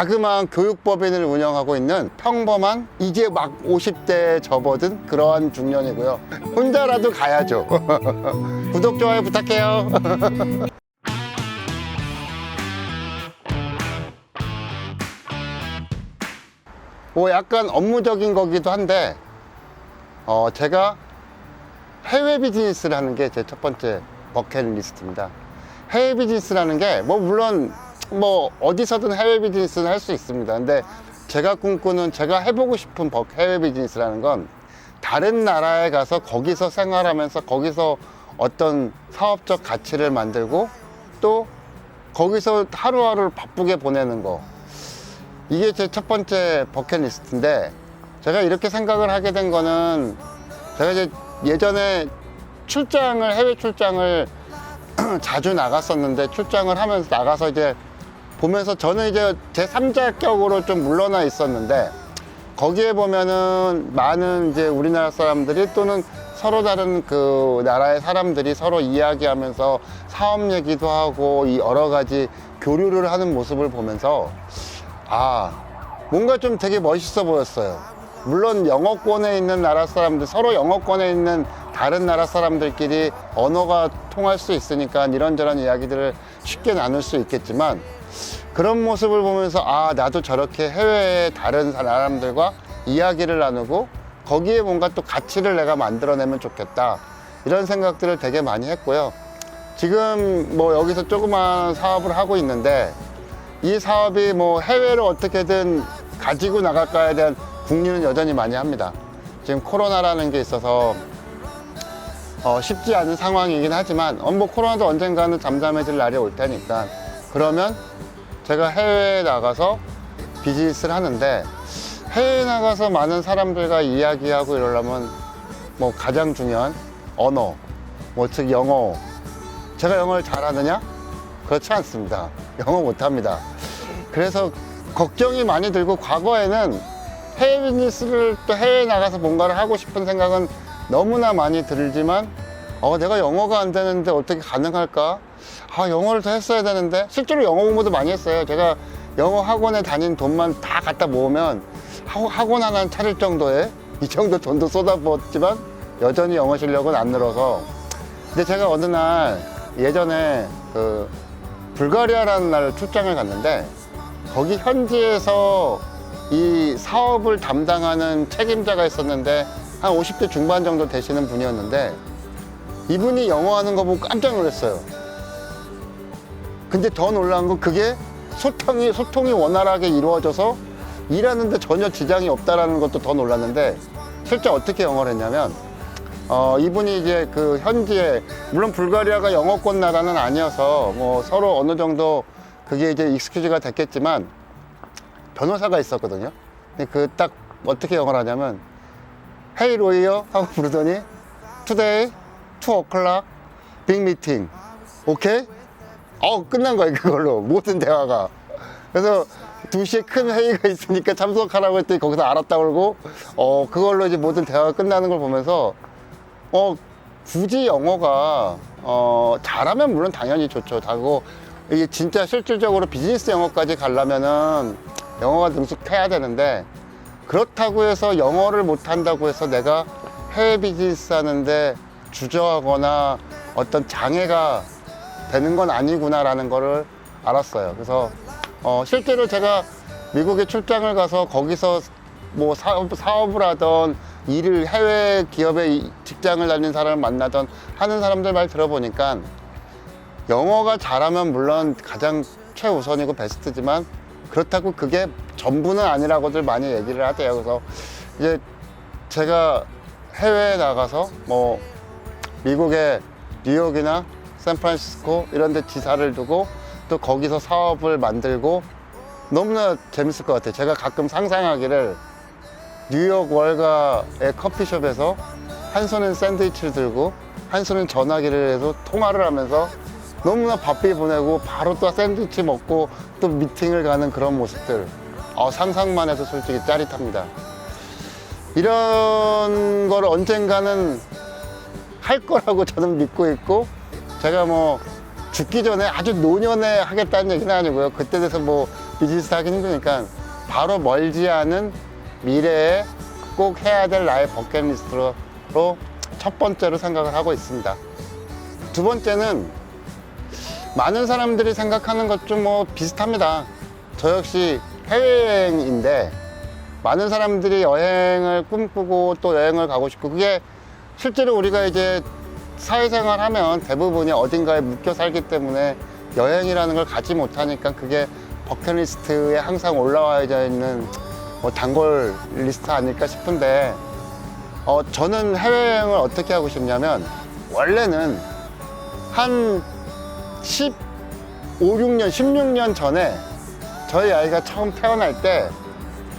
자그마한 교육법인을 운영하고 있는 평범한 이제 막 50대에 접어든 그러한 중년이고요. 혼자라도 가야죠. 구독, 좋아요 부탁해요. 뭐 약간 업무적인 거기도 한데 제가 해외 비즈니스를 하는 게 제 첫 번째 버킷리스트입니다. 해외 비즈니스라는 게 뭐 물론 뭐 어디서든 해외 비즈니스는 할 수 있습니다. 근데 제가 꿈꾸는, 제가 해보고 싶은 해외 비즈니스라는 건 다른 나라에 가서 거기서 생활하면서 거기서 어떤 사업적 가치를 만들고 또 거기서 하루하루를 바쁘게 보내는 거, 이게 제 첫 번째 버킷리스트인데, 제가 이렇게 생각을 하게 된 거는 제가 이제 예전에 해외 출장을 자주 나갔었는데, 출장을 하면서 나가서 이제 보면서 저는 이제 제 3자격으로 좀 물러나 있었는데, 거기에 보면은 많은 이제 우리나라 사람들이 또는 서로 다른 그 나라의 사람들이 서로 이야기하면서 사업 얘기도 하고 이 여러 가지 교류를 하는 모습을 보면서 뭔가 좀 되게 멋있어 보였어요. 물론 영어권에 있는 나라 사람들, 서로 영어권에 있는 다른 나라 사람들끼리 언어가 통할 수 있으니까 이런저런 이야기들을 쉽게 나눌 수 있겠지만, 그런 모습을 보면서 나도 저렇게 해외의 다른 사람들과 이야기를 나누고 거기에 뭔가 또 가치를 내가 만들어내면 좋겠다, 이런 생각들을 되게 많이 했고요. 지금 뭐 여기서 조그만 사업을 하고 있는데, 이 사업이 뭐 해외로 어떻게든 가지고 나갈까에 대한 궁리는 여전히 많이 합니다. 지금 코로나라는 게 있어서 쉽지 않은 상황이긴 하지만 뭐 코로나도 언젠가는 잠잠해질 날이 올 테니까, 그러면 제가 해외에 나가서 비즈니스를 하는데, 해외에 나가서 많은 사람들과 이야기하고 이러려면 뭐 가장 중요한 언어, 즉 영어. 제가 영어를 잘하느냐? 그렇지 않습니다. 영어 못합니다. 그래서 걱정이 많이 들고, 과거에는 해외 비즈니스를 또 해외에 나가서 뭔가를 하고 싶은 생각은 너무나 많이 들지만, 내가 영어가 안 되는데 어떻게 가능할까? 영어를 더 했어야 되는데. 실제로 영어 공부도 많이 했어요. 제가 영어 학원에 다닌 돈만 다 갖다 모으면 학원 하나 차릴 정도의, 이 정도 돈도 쏟아부었지만 여전히 영어 실력은 안 늘어서. 근데 제가 어느 날 예전에 불가리아라는 나라를 출장을 갔는데, 거기 현지에서 이 사업을 담당하는 책임자가 있었는데, 한 50대 중반 정도 되시는 분이었는데, 이분이 영어 하는 거 보고 깜짝 놀랐어요. 근데 더 놀라운 건 그게 소통이 원활하게 이루어져서 일하는데 전혀 지장이 없다라는 것도 더 놀랐는데, 실제 어떻게 영어를 했냐면, 이분이 이제 그 현지에, 물론 불가리아가 영어권 나라는 아니어서 뭐 서로 어느 정도 그게 이제 익스큐즈가 됐겠지만, 변호사가 있었거든요. 근데 딱 어떻게 영어를 하냐면, Hey lawyer 하고 부르더니 Today 2 o'clock big meeting. 오케이? 끝난 거예요. 그걸로 모든 대화가. 그래서 2시에 큰 회의가 있으니까 참석하라고 했더니 거기서 알았다 그러고, 그걸로 이제 모든 대화가 끝나는 걸 보면서, 굳이 영어가 잘하면 물론 당연히 좋죠. 하고 이게 진짜 실질적으로 비즈니스 영어까지 가려면은 영어가 능숙해야 되는데, 그렇다고 해서 영어를 못한다고 해서 내가 해외 비즈니스 하는데 주저하거나 어떤 장애가 되는 건 아니구나라는 거를 알았어요. 그래서 실제로 제가 미국에 출장을 가서 거기서 뭐 사업을 하던, 해외 기업에 직장을 다니는 사람을 만나던 하는 사람들 말 들어보니까, 영어가 잘하면 물론 가장 최우선이고 베스트지만 그렇다고 그게 전부는 아니라고들 많이 얘기를 하대요. 그래서 이제 제가 해외에 나가서 뭐 미국의 뉴욕이나 샌프란시스코 이런 데 지사를 두고 또 거기서 사업을 만들고, 너무나 재밌을 것 같아요. 제가 가끔 상상하기를, 뉴욕 월가의 커피숍에서 한 손은 샌드위치를 들고 한 손은 전화기를 해서 통화를 하면서 너무나 바삐 보내고 바로 또 샌드위치 먹고 또 미팅을 가는 그런 모습들, 상상만 해도 솔직히 짜릿합니다. 이런 걸 언젠가는 할 거라고 저는 믿고 있고, 제가 뭐 죽기 전에 아주 노년에 하겠다는 얘기는 아니고요. 그때 돼서 뭐 비즈니스 하기 힘드니까 바로 멀지 않은 미래에 꼭 해야 될 나의 버킷리스트로 첫 번째로 생각을 하고 있습니다. 두 번째는 많은 사람들이 생각하는 것 좀 뭐 비슷합니다. 저 역시 해외여행인데 많은 사람들이 여행을 꿈꾸고 또 여행을 가고 싶고, 그게 실제로 우리가 이제 사회생활 하면 대부분이 어딘가에 묶여 살기 때문에 여행이라는 걸 가지 못하니까 그게 버킷리스트에 항상 올라와 있는 뭐 단골 리스트 아닐까 싶은데, 저는 해외여행을 어떻게 하고 싶냐면, 원래는 한 15, 16년, 16년 전에 저희 아이가 처음 태어날 때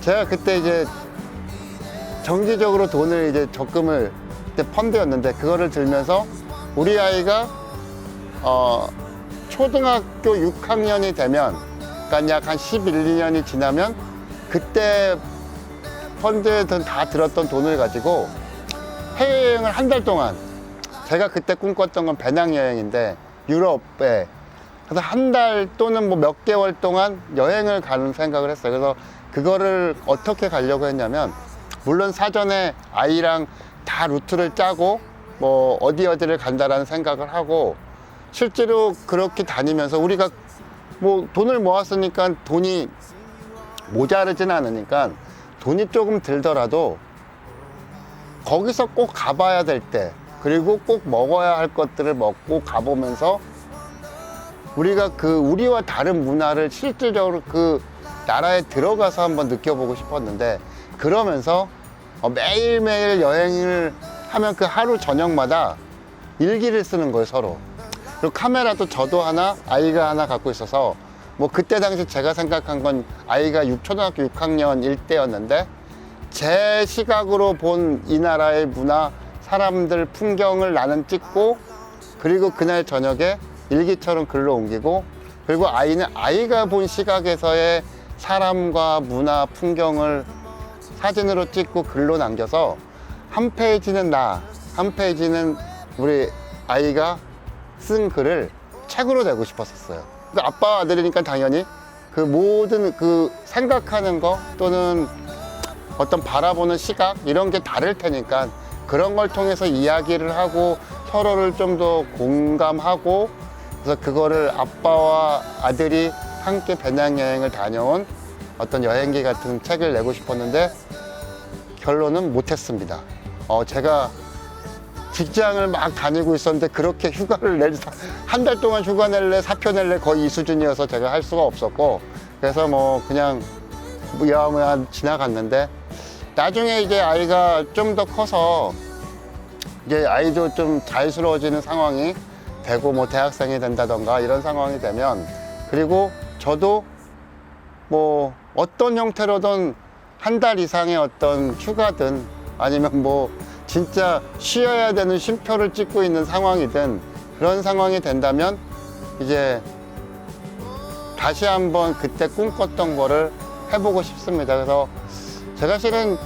제가 그때 이제 정기적으로 돈을 이제 적금을, 그때 펀드였는데 그거를 들면서 우리 아이가 초등학교 6학년이 되면, 그러니까 약 한 11, 2년이 지나면 그때 펀드에 다 들었던 돈을 가지고 해외여행을 한 달 동안, 제가 그때 꿈꿨던 건 배낭여행인데 유럽에, 그래서 한 달 또는 뭐 몇 개월 동안 여행을 가는 생각을 했어요. 그래서 그거를 어떻게 가려고 했냐면, 물론 사전에 아이랑 다 루트를 짜고 뭐 어디를 간다라는 생각을 하고, 실제로 그렇게 다니면서 우리가 뭐 돈을 모았으니까 돈이 모자르진 않으니까 돈이 조금 들더라도 거기서 꼭 가봐야 될 때, 그리고 꼭 먹어야 할 것들을 먹고 가보면서 우리가 우리와 다른 문화를 실질적으로 그 나라에 들어가서 한번 느껴보고 싶었는데, 그러면서 매일매일 여행을 하면 그 하루 저녁마다 일기를 쓰는 거예요, 서로. 그리고 카메라도 저도 하나, 아이가 하나 갖고 있어서, 뭐 그때 당시 제가 생각한 건 아이가 초등학교 6학년일 때였는데, 제 시각으로 본 이 나라의 문화, 사람들, 풍경을 나는 찍고, 그리고 그날 저녁에 일기처럼 글로 옮기고, 그리고 아이는 아이가 본 시각에서의 사람과 문화, 풍경을 사진으로 찍고 글로 남겨서, 한 페이지는 나, 한 페이지는 우리 아이가 쓴 글을 책으로 내고 싶었었어요. 그러니까 아빠 아들이니까 당연히 그 모든 그 생각하는 거 또는 어떤 바라보는 시각, 이런 게 다를 테니까 그런 걸 통해서 이야기를 하고 서로를 좀 더 공감하고, 그래서 그거를 아빠와 아들이 함께 배낭여행을 다녀온 어떤 여행기 같은 책을 내고 싶었는데 결론은 못했습니다. 제가 직장을 막 다니고 있었는데 그렇게 휴가를 한 달 동안 휴가 낼래, 사표 낼래, 거의 이 수준이어서 제가 할 수가 없었고, 그래서 뭐 그냥 무야무야 지나갔는데, 나중에 이제 아이가 좀 더 커서 이제 아이도 좀 자유스러워지는 상황이 되고, 뭐 대학생이 된다던가 이런 상황이 되면, 그리고 저도 뭐 어떤 형태로든 한 달 이상의 어떤 휴가든 아니면 뭐 진짜 쉬어야 되는 쉼표를 찍고 있는 상황이든 그런 상황이 된다면 이제 다시 한번 그때 꿈꿨던 거를 해보고 싶습니다. 그래서 제가 실은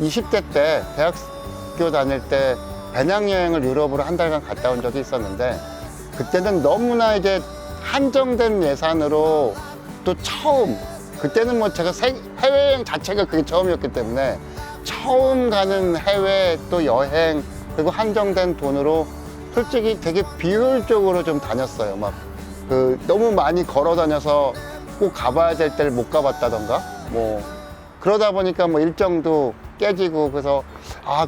20대 때 대학교 다닐 때 배낭여행을 유럽으로 한 달간 갔다 온 적이 있었는데, 그때는 너무나 이제 한정된 예산으로 또 처음, 그때는 뭐 제가 해외여행 자체가 그게 처음이었기 때문에 처음 가는 해외 또 여행, 그리고 한정된 돈으로 솔직히 되게 비효율적으로 좀 다녔어요. 막 너무 많이 걸어 다녀서 꼭 가봐야 될 때를 못 가봤다던가, 뭐 그러다 보니까 뭐 일정도 깨지고, 그래서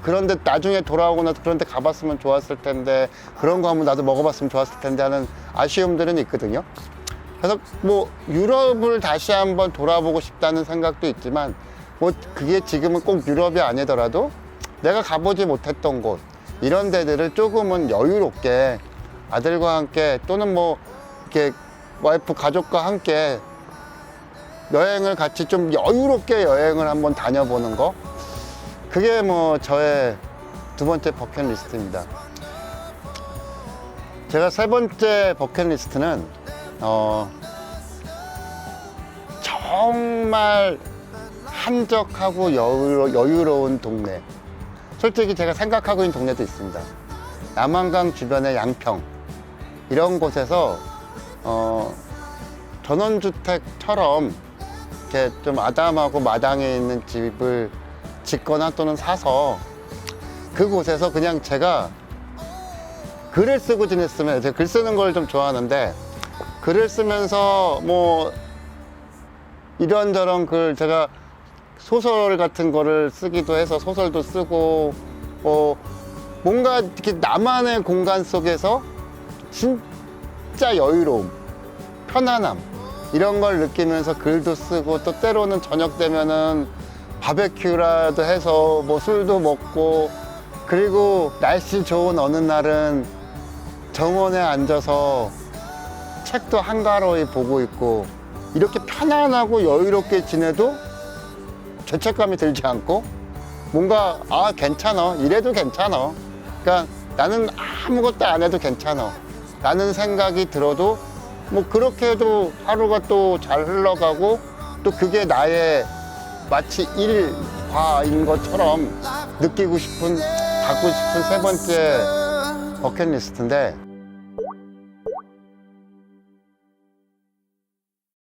그런데 나중에 돌아오고 나서 그런데 가봤으면 좋았을 텐데, 그런 거 한번 나도 먹어봤으면 좋았을 텐데 하는 아쉬움들은 있거든요. 그래서 뭐 유럽을 다시 한번 돌아보고 싶다는 생각도 있지만, 뭐 그게 지금은 꼭 유럽이 아니더라도 내가 가보지 못했던 곳, 이런 데들을 조금은 여유롭게 아들과 함께 또는 뭐 이렇게 와이프 가족과 함께 여행을 같이 좀 여유롭게 여행을 한번 다녀보는 거, 그게 뭐 저의 두 번째 버킷리스트입니다. 제가 세 번째 버킷리스트는 정말 한적하고 여유로운 동네. 솔직히 제가 생각하고 있는 동네도 있습니다. 남한강 주변의 양평, 이런 곳에서 전원주택처럼 이렇게 좀 아담하고 마당에 있는 집을 짓거나 또는 사서 그곳에서 그냥 제가 글을 쓰고 지냈으면, 제가 글 쓰는 걸 좀 좋아하는데 글을 쓰면서 뭐 이런저런 글, 제가 소설 같은 거를 쓰기도 해서 소설도 쓰고 뭔가 이렇게 나만의 공간 속에서 진짜 여유로움, 편안함 이런 걸 느끼면서 글도 쓰고, 또 때로는 저녁 되면은 바베큐라도 해서 뭐 술도 먹고, 그리고 날씨 좋은 어느 날은 정원에 앉아서 책도 한가로이 보고 있고, 이렇게 편안하고 여유롭게 지내도 죄책감이 들지 않고 뭔가 괜찮아, 이래도 괜찮아, 그러니까 나는 아무것도 안 해도 괜찮아 라는 생각이 들어도 뭐 그렇게 해도 하루가 또 잘 흘러가고, 또 그게 나의 마치 일과인 것처럼 느끼고 싶은, 갖고 싶은 세 번째 버킷리스트인데,